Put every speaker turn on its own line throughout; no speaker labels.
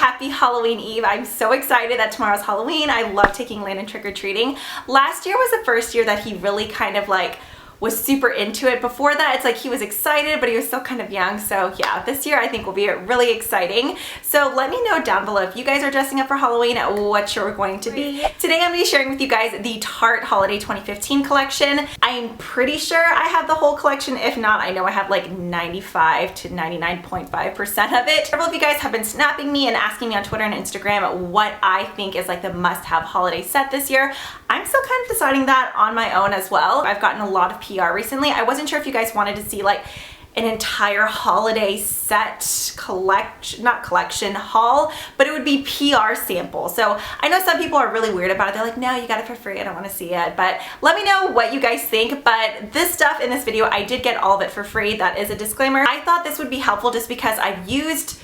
Happy Halloween Eve. I'm so excited that tomorrow's Halloween. I love taking Landon trick-or-treating. Last year was the first year that he really kind of like was super into it. Before that, it's like he was excited, but he was still kind of young. So yeah, this year I think will be really exciting. So let me know down below if you guys are dressing up for Halloween, what you're going to be. Today I'm going to be sharing with you guys the Tarte Holiday 2015 collection. I'm pretty sure I have the whole collection. If not, I know I have like 95 to 99.5% of it. Several of you guys have been snapping me and asking me on Twitter and Instagram what I think is like the must-have holiday set this year. I'm still kind of deciding that on my own as well. I've gotten a lot of PR recently. I wasn't sure if you guys wanted to see like an entire holiday set not collection haul, but it would be PR sample. So I know some people are really weird about it. They're like, no, you got it for free. I don't want to see it. But let me know what you guys think. But this stuff in this video, I did get all of it for free. That is a disclaimer. I thought this would be helpful just because I've used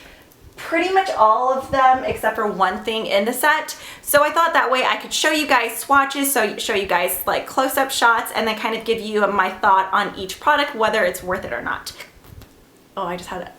pretty much all of them except for one thing in the set. So I thought that way I could show you guys swatches, so show you guys like close-up shots, and then kind of give you my thought on each product, whether it's worth it or not. Oh, I just had it.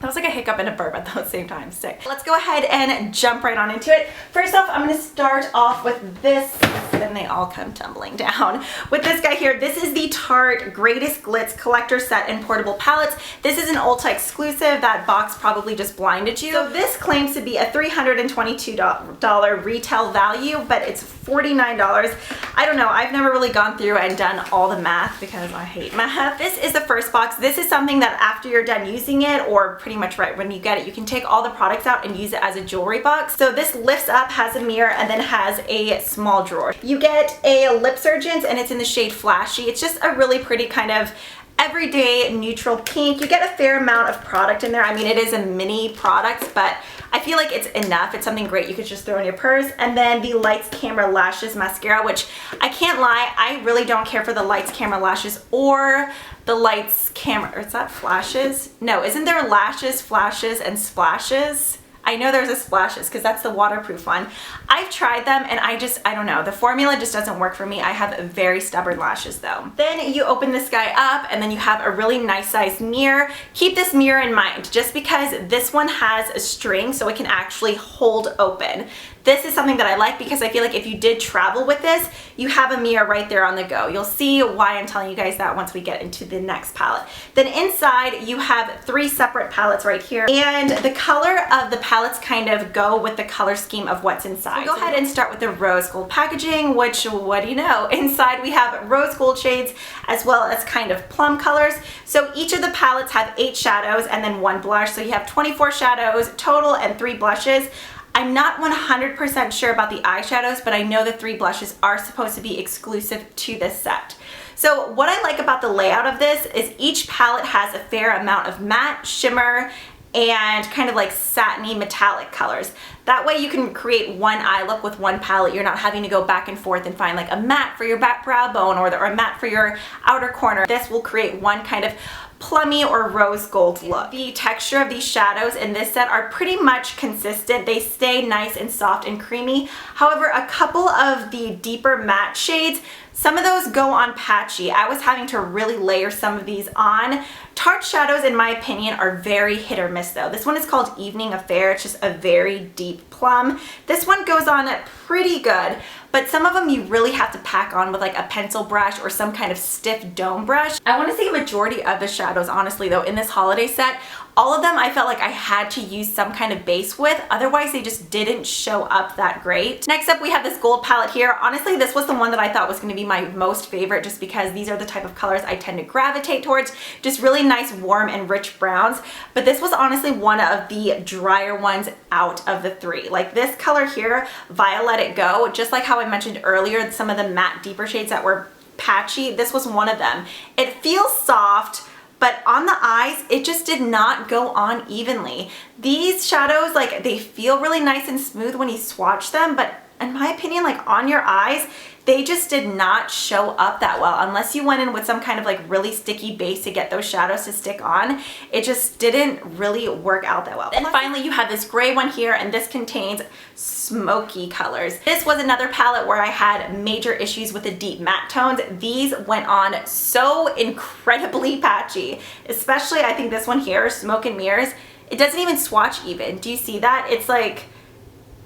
That was like a hiccup and a burp at the same time. Sick. Let's go ahead and jump right on into it. First off, I'm going to start off with this, then they all come tumbling down. With this guy here, this is the Tarte Greatest Glitz Collector Set and Portable Palettes. This is an Ulta exclusive. That box probably just blinded you. So this claims to be a $322 retail value, but it's $49. I don't know. I've never really gone through and done all the math because I hate math. This is the first box. This is something that after you're done using it, or pretty much right when you get it, you can take all the products out and use it as a jewelry box. So this lifts up, has a mirror, and then has a small drawer. You get a lip surgeons and it's in the shade Flashy. It's just a really pretty kind of everyday neutral pink. You get a fair amount of product in there. I mean, it is a mini product, but I feel like it's enough. It's something great you could just throw in your purse. And then the Lights Camera Lashes mascara, which I can't lie, I really don't care for the Lights Camera Lashes or the Lights Camera, or is that Flashes? No, isn't there lashes, flashes, and splashes? I know there's a splashes because that's the waterproof one. I've tried them and I don't know. The formula just doesn't work for me. I have very stubborn lashes though. Then you open this guy up and then you have a really nice sized mirror. Keep this mirror in mind just because this one has a string so it can actually hold open. This is something that I like because I feel like if you did travel with this, you have a mirror right there on the go. You'll see why I'm telling you guys that once we get into the next palette. Then inside you have 3 separate palettes right here, and the color of the palettes kind of go with the color scheme of what's inside. So go ahead and start with the rose gold packaging, which, what do you know? Inside we have rose gold shades as well as kind of plum colors. So each of the palettes have 8 shadows and then 1 blush. So you have 24 shadows total and 3 blushes. I'm not 100% sure about the eyeshadows, but I know the 3 blushes are supposed to be exclusive to this set. So what I like about the layout of this is each palette has a fair amount of matte, shimmer, and kind of like satiny metallic colors. That way you can create one eye look with one palette. You're not having to go back and forth and find like a matte for your back brow bone or a matte for your outer corner. This will create one kind of plummy or rose gold look. The texture of these shadows in this set are pretty much consistent. They stay nice and soft and creamy. However, a couple of the deeper matte shades, some of those go on patchy. I was having to really layer some of these on. Tarte shadows, in my opinion, are very hit or miss though. This one is called Evening Affair. It's just a very deep plum. This one goes on pretty good, but some of them you really have to pack on with like a pencil brush or some kind of stiff dome brush. I want to say a majority of the shadows, honestly though, in this holiday set, all of them I felt like I had to use some kind of base with, otherwise they just didn't show up that great. Next up we have this gold palette here. Honestly, this was the one that I thought was going to be my most favorite just because these are the type of colors I tend to gravitate towards. Just really nice, warm, and rich browns. But this was honestly one of the drier ones out of the 3. Like this color here, Violet It Go, just like how I mentioned earlier, some of the matte deeper shades that were patchy, this was one of them. It feels soft, but on the eyes, it just did not go on evenly. These shadows, like they feel really nice and smooth when you swatch them, but in my opinion, like on your eyes, they just did not show up that well. Unless you went in with some kind of like really sticky base to get those shadows to stick on, it just didn't really work out that well. Then finally you have this gray one here, and this contains smoky colors. This was another palette where I had major issues with the deep matte tones. These went on so incredibly patchy, especially I think this one here, Smoke and Mirrors. It doesn't even swatch even. Do you see that? It's like,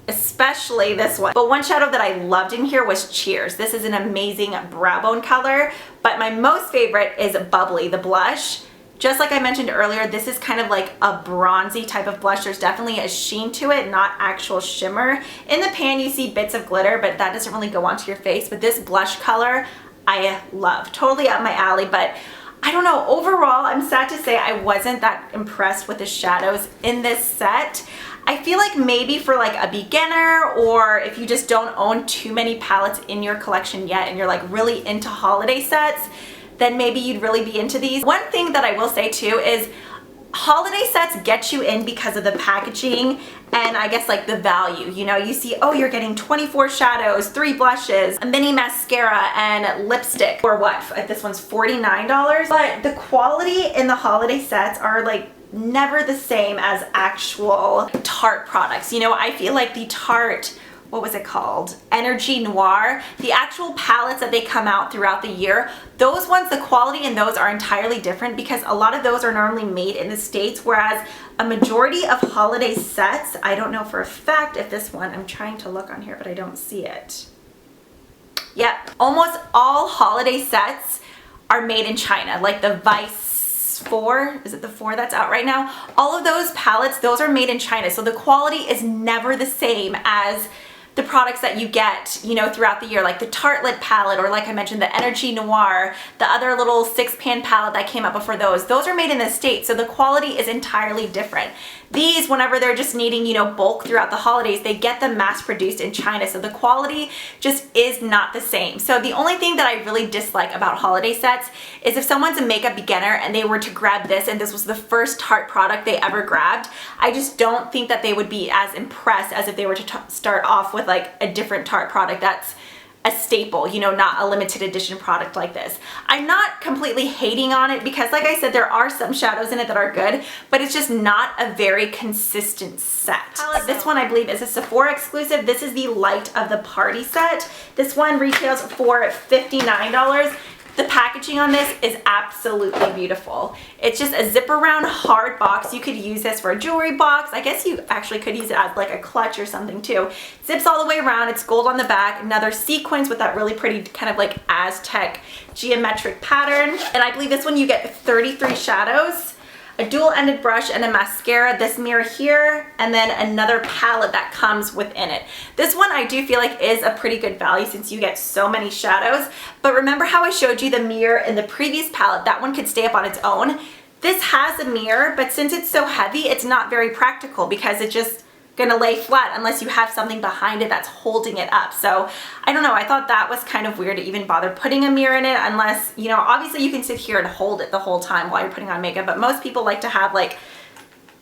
especially this one. But one shadow that I loved in here was Cheers. This is an amazing brow bone color, but my most favorite is Bubbly, the blush. Just like I mentioned earlier, this is kind of like a bronzy type of blush. There's definitely a sheen to it, not actual shimmer. In the pan you see bits of glitter, but that doesn't really go onto your face. But this blush color I love. Totally up my alley, but I don't know, overall I'm sad to say I wasn't that impressed with the shadows in this set. I feel like maybe for like a beginner, or if you just don't own too many palettes in your collection yet and you're like really into holiday sets, then maybe you'd really be into these. One thing that I will say too is holiday sets get you in because of the packaging and I guess like the value. You know, you see, oh, you're getting 24 shadows, 3 blushes, a mini mascara, and lipstick for what? This one's $49. But the quality in the holiday sets are like never the same as actual Tarte products. You know, I feel like the Tarte, what was it called? Energy Noir. The actual palettes that they come out throughout the year, those ones, the quality in those are entirely different because a lot of those are normally made in the States, whereas a majority of holiday sets, I don't know for a fact if this one, I'm trying to look on here, but I don't see it. Yep, almost all holiday sets are made in China, like the Vice 4, is it the 4 that's out right now? All of those palettes, those are made in China, so the quality is never the same as the products that you get, you know, throughout the year, like the Tarte Lip palette, or like I mentioned, the Energy Noir, the other little 6-pan palette that came out before those are made in the States, so the quality is entirely different. These, whenever they're just needing, you know, bulk throughout the holidays, they get them mass produced in China, so the quality just is not the same. So the only thing that I really dislike about holiday sets is if someone's a makeup beginner and they were to grab this and this was the first Tarte product they ever grabbed, I just don't think that they would be as impressed as if they were to start off with like a different Tarte product that's a staple, you know, not a limited edition product like this. I'm not completely hating on it because like I said, there are some shadows in it that are good, but it's just not a very consistent set. This one I believe is a Sephora exclusive. This is the Light of the Party set. This one retails for $59. The packaging on this is absolutely beautiful. It's just a zip around hard box. You could use this for a jewelry box. I guess you actually could use it as like a clutch or something too. Zips all the way around. It's gold on the back. Another sequins with that really pretty kind of like Aztec geometric pattern. And I believe this one you get 33 shadows, a dual-ended brush, and a mascara, this mirror here, and then another palette that comes within it. This one I do feel like is a pretty good value since you get so many shadows, but remember how I showed you the mirror in the previous palette? That one could stay up on its own. This has a mirror, but since it's so heavy, it's not very practical because it's just gonna lay flat unless you have something behind it that's holding it up. So I don't know, I thought that was kind of weird to even bother putting a mirror in it unless, you know, obviously you can sit here and hold it the whole time while you're putting on makeup, but most people like to have like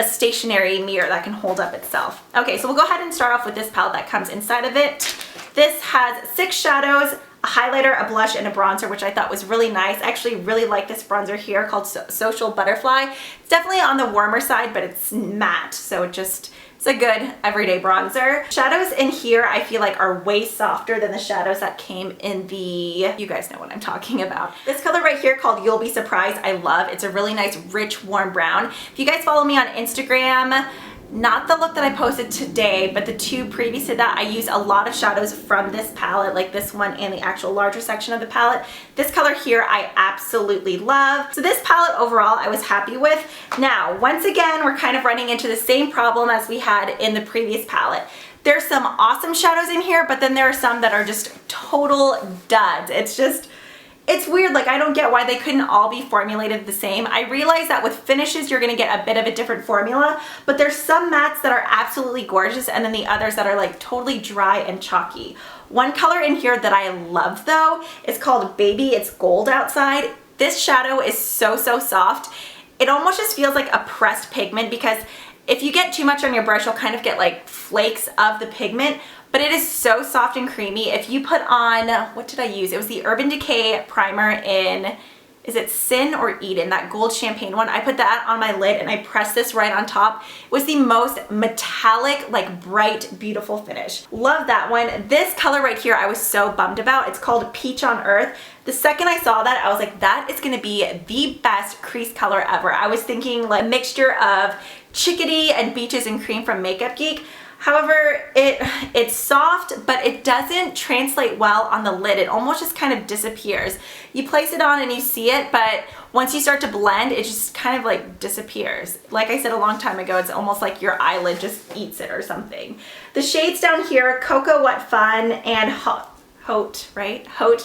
a stationary mirror that can hold up itself. Okay, so we'll go ahead and start off with this palette that comes inside of it. This has 6 shadows, a highlighter, a blush, and a bronzer, which I thought was really nice. I actually really like this bronzer here called Social Butterfly. It's definitely on the warmer side, but it's matte, so it's a good everyday bronzer. Shadows in here I feel like are way softer than the shadows that came in the, you guys know what I'm talking about. This color right here called You'll Be Surprised, I love. It's a really nice rich warm brown. If you guys follow me on Instagram, not the look that I posted today, but the 2 previous to that, I use a lot of shadows from this palette, like this one and the actual larger section of the palette. This color here I absolutely love. So this palette overall I was happy with. Now, once again, we're kind of running into the same problem as we had in the previous palette. There's some awesome shadows in here, but then there are some that are just total duds. It's weird, like I don't get why they couldn't all be formulated the same. I realize that with finishes you're gonna get a bit of a different formula, but there's some mattes that are absolutely gorgeous and then the others that are like totally dry and chalky. One color in here that I love though is called Baby It's Gold Outside. This shadow is so soft. It almost just feels like a pressed pigment because if you get too much on your brush you'll kind of get like flakes of the pigment. But it is so soft and creamy. If you put on, what did I use? It was the Urban Decay primer in, is it Sin or Eden? That gold champagne one. I put that on my lid and I pressed this right on top. It was the most metallic, like bright, beautiful finish. Love that one. This color right here I was so bummed about. It's called Peach on Earth. The second I saw that, I was like, that is gonna be the best crease color ever. I was thinking like a mixture of Chickadee and Beaches and Cream from Makeup Geek. However, it's soft, but it doesn't translate well on the lid. It almost just kind of disappears. You place it on and you see it, but once you start to blend, it just kind of like disappears. Like I said a long time ago, it's almost like your eyelid just eats it or something. The shades down here, Cocoa What Fun and Haute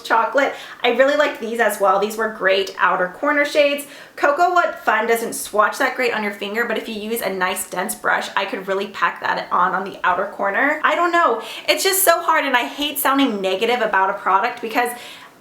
Chocolate. I really like these as well. These were great outer corner shades. Cocoa What Fun doesn't swatch that great on your finger, but if you use a nice dense brush, I could really pack that on the outer corner. I don't know. It's just so hard, and I hate sounding negative about a product because,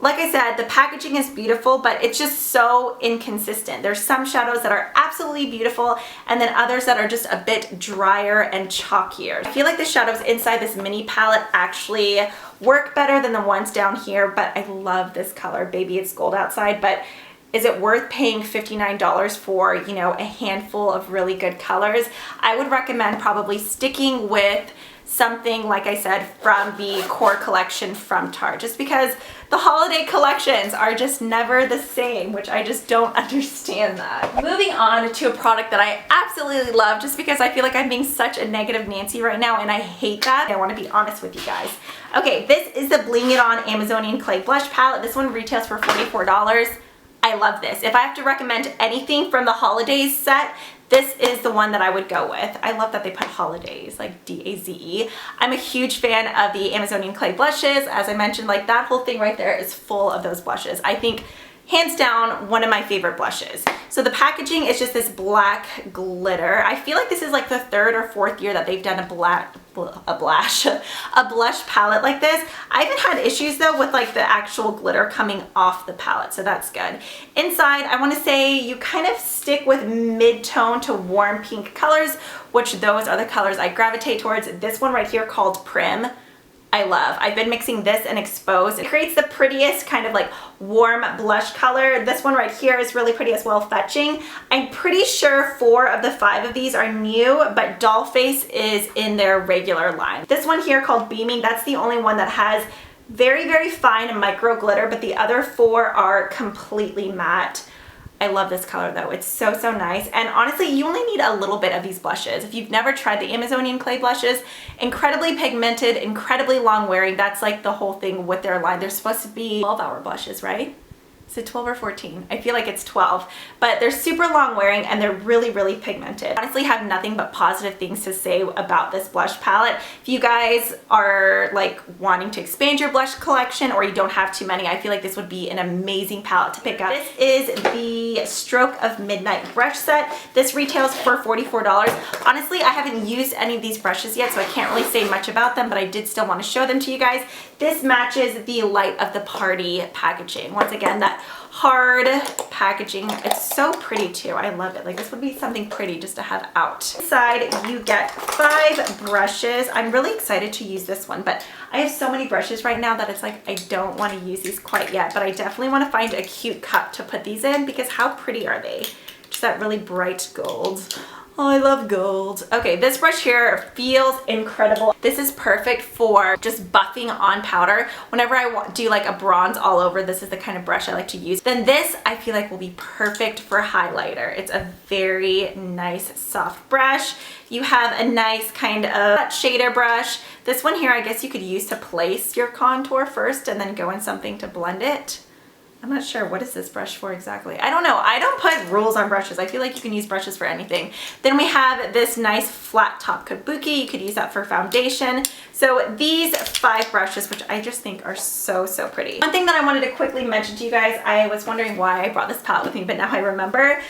like I said, the packaging is beautiful, but it's just so inconsistent. There's some shadows that are absolutely beautiful, and then others that are just a bit drier and chalkier. I feel like the shadows inside this mini palette actually work better than the ones down here, but I love this color. Baby, it's gold outside, but is it worth paying $59 for, you know, a handful of really good colors? I would recommend probably sticking with something, like I said, from the core collection from Tarte, just because the holiday collections are just never the same, which I just don't understand that. Moving on to a product that I absolutely love, just because I feel like I'm being such a negative Nancy right now, and I hate that. I want to be honest with you guys. Okay, this is the Bling It On Amazonian Clay Blush Palette. This one retails for $44. I love this. If I have to recommend anything from the holidays set, this is the one that I would go with. I love that they put holidays, like D-A-Z-E. I'm a huge fan of the Amazonian Clay blushes. As I mentioned, like that whole thing right there is full of those blushes. I think hands down one of my favorite blushes. So the packaging is just this black glitter. I feel like this is like the third or fourth year that they've done a blush palette like this. I haven't had issues though with like the actual glitter coming off the palette, so that's good. Inside, I want to say you kind of stick with mid-tone to warm pink colors, which those are the colors I gravitate towards. This one right here called Prim, I love. I've been mixing this and Expose. It creates the prettiest kind of like warm blush color. This one right here is really pretty as well, Fetching. I'm pretty sure 4 of the 5 of these are new, but Dollface is in their regular line. This one here called Beaming, that's the only one that has very, very fine micro glitter, but the other 4 are completely matte. I love this color though. It's so, so nice. And honestly, you only need a little bit of these blushes. If you've never tried the Amazonian Clay blushes, incredibly pigmented, incredibly long wearing. That's like the whole thing with their line. They're supposed to be 12-hour blushes, right? Is it 12 or 14? I feel like it's 12, but they're super long wearing and they're really, really pigmented. Honestly, have nothing but positive things to say about this blush palette. If you guys are like wanting to expand your blush collection or you don't have too many, I feel like this would be an amazing palette to pick up. This is the Stroke of Midnight brush set. This retails for $44. Honestly, I haven't used any of these brushes yet, so I can't really say much about them, but I did still want to show them to you guys. This matches the Light of the Party packaging. Once again, that hard packaging. It's so pretty too. I love it. Like this would be something pretty just to have out. Inside you get 5 brushes. I'm really excited to use this one, but I have so many brushes right now that it's like I don't want to use these quite yet, but I definitely want to find a cute cup to put these in because how pretty are they? Just that really bright gold. Oh, I love gold. Okay, this brush here feels incredible. This is perfect for just buffing on powder. Whenever I do like a bronze all over, this is the kind of brush I like to use. Then this I feel like will be perfect for highlighter. It's a very nice soft brush. You have a nice kind of shader brush. This one here I guess you could use to place your contour first and then go in something to blend it. I'm not sure, what is this brush for exactly? I don't know. I don't put rules on brushes. I feel like you can use brushes for anything. Then we have this nice flat top kabuki. You could use that for foundation. So these 5 brushes, which I just think are so, so pretty. One thing that I wanted to quickly mention to you guys, I was wondering why I brought this palette with me, but now I remember.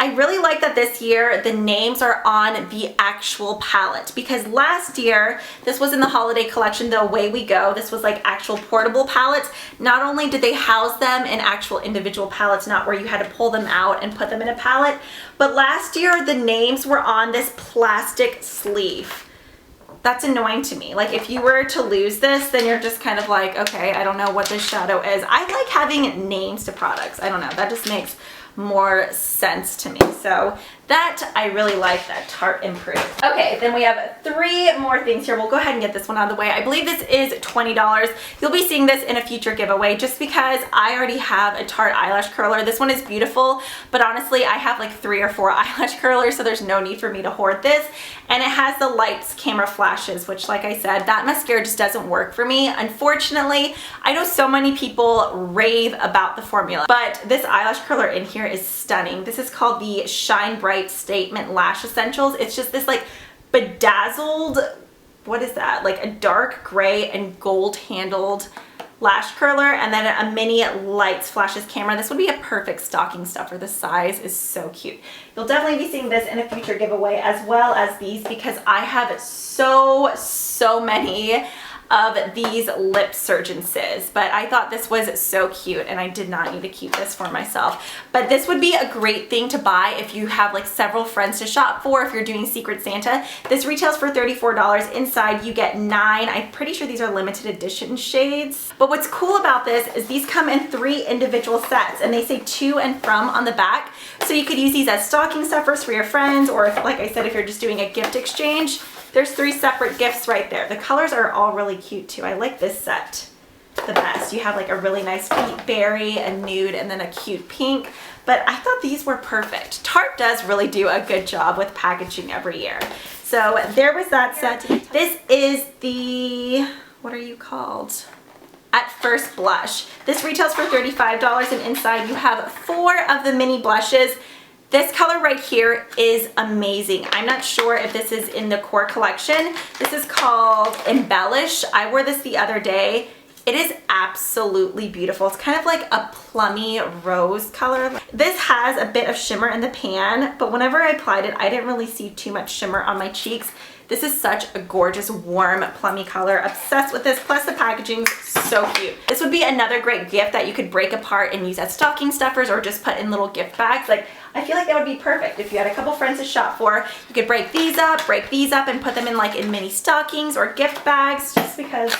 I really like that this year the names are on the actual palette because last year this was in the holiday collection, the Away We Go. This was like actual portable palettes. Not only did they house them in actual individual palettes, not where you had to pull them out and put them in a palette, but last year the names were on this plastic sleeve. That's annoying to me. Like if you were to lose this, then you're just kind of like, okay, I don't know what this shadow is. I like having names to products. I don't know, that just makes more sense to me. So That I really like, that Tarte Improved. Okay, then we have 3 more things here. We'll go ahead and get this one out of the way. I believe this is $20. You'll be seeing this in a future giveaway just because I already have a Tarte eyelash curler. This one is beautiful, but honestly, I have like 3 or 4 eyelash curlers, so there's no need for me to hoard this. And it has the lights camera flashes, which like I said, that mascara just doesn't work for me. Unfortunately, I know so many people rave about the formula, but this eyelash curler in here is stunning. This is called the Shine Bright Statement Lash Essentials. It's just this like bedazzled, what is that? Like a dark gray and gold handled lash curler, and then a mini lights flashes camera. This would be a perfect stocking stuffer. The size is so cute. You'll definitely be seeing this in a future giveaway, as well as these, because I have so many of these lip surgences, but I thought this was so cute and I did not need to keep this for myself. But this would be a great thing to buy if you have like several friends to shop for, if you're doing Secret Santa. This retails for $34. Inside you get 9, I'm pretty sure these are limited edition shades. But what's cool about this is these come in 3 individual sets, and they say to and from on the back. So you could use these as stocking stuffers for your friends, or if, like I said, if you're just doing a gift exchange. There's 3 separate gifts right there. The colors are all really cute too. I like this set the best. You have like a really nice peach berry, a nude, and then a cute pink. But I thought these were perfect. Tarte does really do a good job with packaging every year. So there was that set. This is the, what are you called? At First Blush. This retails for $35, and inside you have 4 of the mini blushes. This color right here is amazing. I'm not sure if this is in the core collection. This is called Embellish. I wore this the other day. It is absolutely beautiful. It's kind of like a plummy rose color. This has a bit of shimmer in the pan, but whenever I applied it, I didn't really see too much shimmer on my cheeks. This is such a gorgeous, warm, plummy color. Obsessed with this, plus the packaging's so cute. This would be another great gift that you could break apart and use as stocking stuffers or just put in little gift bags. Like, I feel like that would be perfect. If you had a couple friends to shop for, you could break these up, and put them in like in mini stockings or gift bags, just because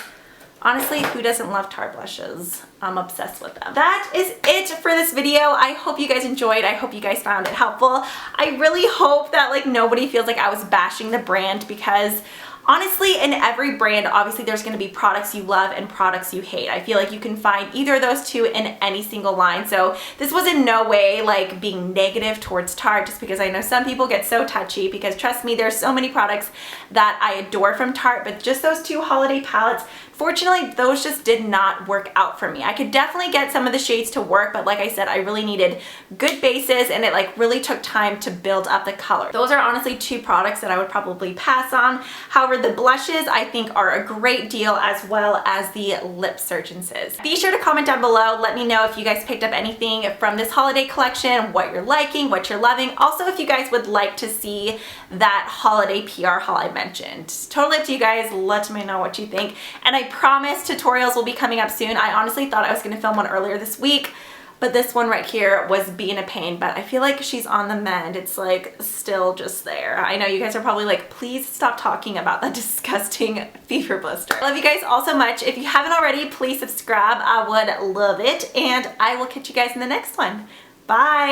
honestly, who doesn't love Tarte blushes? I'm obsessed with them. That is it for this video. I hope you guys enjoyed. I hope you guys found it helpful. I really hope that like nobody feels like I was bashing the brand, because honestly, in every brand, obviously there's going to be products you love and products you hate. I feel like you can find either of those two in any single line. So this was in no way like being negative towards Tarte, just because I know some people get so touchy, because trust me, there's so many products that I adore from Tarte, but just those 2 holiday palettes, fortunately, those just did not work out for me. I could definitely get some of the shades to work, but like I said, I really needed good bases, and it like really took time to build up the color. Those are honestly 2 products that I would probably pass on. However, the blushes I think are a great deal, as well as the lip surgences. Be sure to comment down below. Let me know if you guys picked up anything from this holiday collection, what you're liking, what you're loving. Also, if you guys would like to see that holiday PR haul I mentioned. Totally up to you guys. Let me know what you think. And I promise tutorials will be coming up soon. I honestly thought I was going to film one earlier this week, but this one right here was being a pain, but I feel like she's on the mend. It's like still just there. I know you guys are probably like, please stop talking about that disgusting fever blister. I love you guys all so much. If you haven't already, please subscribe. I would love it, and I will catch you guys in the next one. Bye.